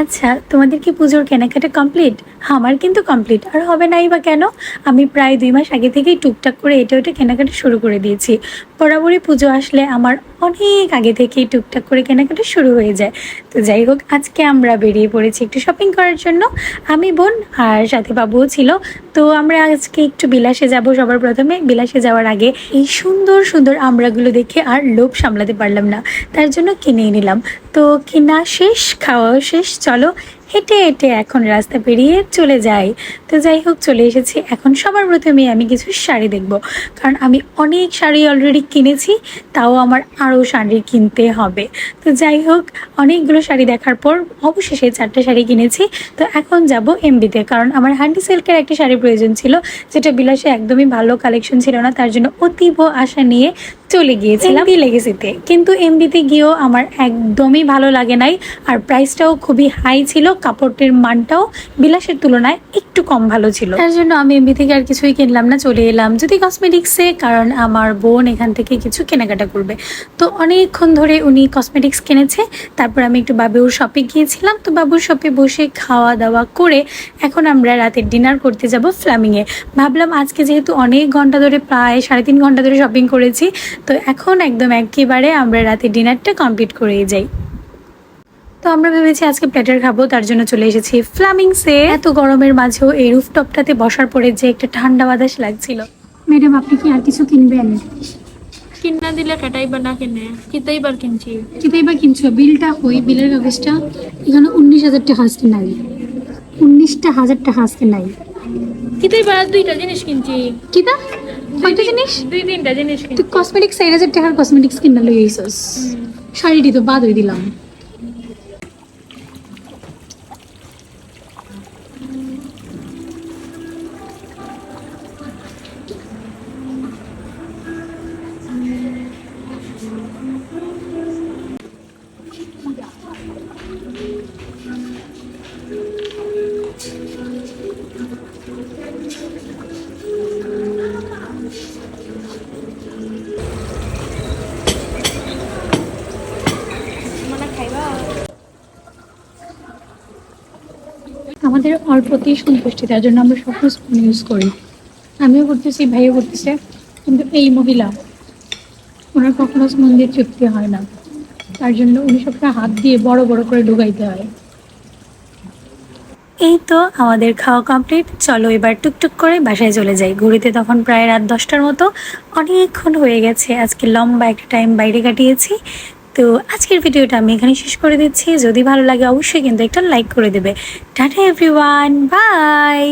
আচ্ছা, তোমাদের কি পুজোর কেনাকাটা কমপ্লিট? আমার কিন্তু কমপ্লিট, আর হবে নাই বা কেন? আমি প্রায় 2 মাস আগে থেকেই টুকটাক করে এটা ওটা কেনাকাটা শুরু করে দিয়েছি। বরাবরই পুজো আসলে আমার অনেক আগে থেকেই টুকটাক করে কেনাকাটা শুরু হয়ে যায়। তো যাই হোক, আজকে আমরা বেরিয়ে পড়েছি একটু শপিং করার জন্য। আমি, বোন আর সাথে বাবুও ছিল। তো আমরা আজকে একটু বিলাসে যাব। সবার প্রথমে বিলাসে যাওয়ার আগে এই সুন্দর সুন্দর আমড়াগুলো দেখে আর লোভ সামলাতে পারলাম না, তার জন্য কিনে নিলাম। তো কেনা শেষ, খাওয়াও শেষ, চলো হেঁটে হেঁটে এখন রাস্তা পেরিয়ে চলে যাই। তো যাই হোক, চলে এসেছি। এখন সবার প্রথমে আমি কিছু শাড়ি দেখব, কারণ আমি অনেক শাড়ি অলরেডি কিনেছি, তাও আমার আরও শাড়ি কিনতে হবে। তো যাই হোক, অনেকগুলো শাড়ি দেখার পর অবশেষে 4টা শাড়ি কিনেছি। তো এখন যাব এমবিতে, কারণ আমার হান্ডি সিল্কের একটা শাড়ি প্রয়োজন ছিল, যেটা বিলাসে একদমই ভালো কালেকশন ছিল না, তার জন্য অতীব আশা নিয়ে চলে গিয়েছিলাম এমবি লেগেসিতে। কিন্তু এমবিতে গিয়েও আমার একদমই ভালো লাগে নাই, আর প্রাইসটাও খুবই হাই ছিল, কাপড়ের মানটাও বিলাসের তুলনায় একটু কম ভালো ছিল। তার জন্য আমি এমবি থেকে আর কিছুই কিনলাম না, চলে এলাম যদি কসমেটিক্সে, কারণ আমার বোন এখান থেকে কিছু কেনাকাটা করবে। তো অনেকক্ষণ ধরে উনি কসমেটিক্স কিনেছে, তারপর আমি একটু বাবুর শপে গিয়েছিলাম। তো বাবুর শপে বসে খাওয়া দাওয়া করে এখন আমরা রাতের ডিনার করতে যাব ফ্ল্যামিংয়ে। ভাবলাম আজকে যেহেতু অনেক ঘন্টা ধরে, প্রায় 3.5 ঘন্টা ধরে শপিং করেছি, তো এখন একদম একেবারে আমরা রাতে ডিনারটা কমপ্লিট করেই যাই। তো আমরা ভেবেছি আজকে প্লেটার খাবো, তার জন্য চলে এসেছি ফ্লামিংসে। এত গরমের মাঝেও এই রুফটপটাতে বসার পরে যে একটা ঠান্ডা বাতাস লাগছিল। ম্যাডাম, আপনি কি আর কিছু কিনবেন? কিনা দিলে কেটাই বা না কিনে কিতাই বার কিনছি। কিতাই বা কিনছো? বিলটা হই, বিলের কাগজটা এখানে 19,000 টাকা আজকে নাই, 19,000 টাকা আজকে নাই। কিতাই বার 2টা জিনিস কিনছি। কিতা? কয়টা জিনিস? 2-3টা জিনিস তুই কিনছি। কসমেটিক্স 4,000 টাকার কসমেটিক্স কিনা লই আইছস, শাড়িটি তো বাদ হয়ে দিলাম। মানে খাইবা? আমাদের অল্পতেই সন্তুষ্টি, তার জন্য আমরা সব স্পুন ইউজ করি। আমিও করতেছি, ভাইও করতেছে, কিন্তু এই মহিলা, ওনার কখনো স্পুন দিয়ে তৃপ্তি হয় না, তার জন্য উনি সবসময় হাত দিয়ে বড় বড় করে ঢুকাইতে হয়। এই তো আমাদের খাওয়া কমপ্লিট, চলো এবার টুকটুক করে বাসায় চলে যাই। ঘুরিতে তখন প্রায় রাত 10টার মতো, অনেকক্ষণ হয়ে গেছে। আজকে লম্বা একটা টাইম বাইরে কাটিয়েছি। তো আজকের ভিডিওটা আমি এখানে শেষ করে দিচ্ছি। যদি ভালো লাগে অবশ্যই কিন্তু একটা লাইক করে দেবে। Tata everyone, by.